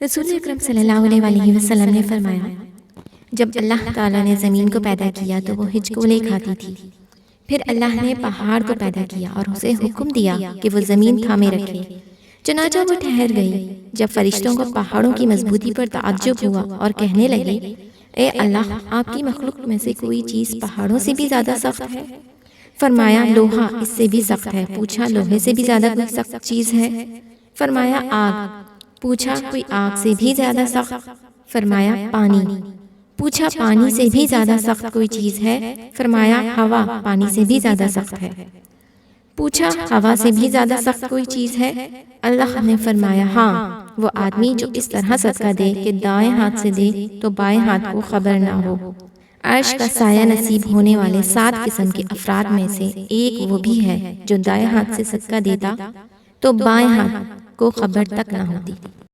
رسول اکرم صلی اللہ علیہ وسلم نے فرمایا، جب اللہ تعالیٰ نے زمین کو پیدا کیا تو وہ ہچکولے کھاتی تھی۔ پھر اللہ نے پہاڑ کو پیدا کیا اور اسے حکم دیا کہ وہ زمین تھامے رکھے، چنانچہ وہ ٹھہر گئی۔ جب فرشتوں کو پہاڑوں کی مضبوطی پر تعجب ہوا اور کہنے لگے، اے اللہ، آپ کی مخلوق میں سے کوئی چیز پہاڑوں سے بھی زیادہ سخت ہے؟ فرمایا، لوہا اس سے بھی سخت ہے۔ پوچھا، لوہے سے بھی زیادہ کوئی سخت چیز ہے؟ فرمایا، آگ۔ پوچھا، کوئی آگ سے بھی زیادہ سخت؟ فرمایا، پانی۔ پوچھا، پانی سے بھی زیادہ سخت کوئی چیز ہے؟ فرمایا، ہوا پانی سے بھی زیادہ سخت ہے۔ پوچھا، ہوا سے بھی زیادہ سخت کوئی چیز ہے؟ اللہ نے فرمایا، ہاں، وہ آدمی جو اس طرح صدقہ دے کہ دائیں ہاتھ سے دے تو بائیں ہاتھ کو خبر نہ ہو۔ عرش کا سایہ نصیب ہونے والے 7 قسم کے افراد میں سے ایک وہ بھی ہے جو دائیں ہاتھ سے صدقہ دیتا تو بائیں ہاتھ کو خبر تک نہ ہوتی۔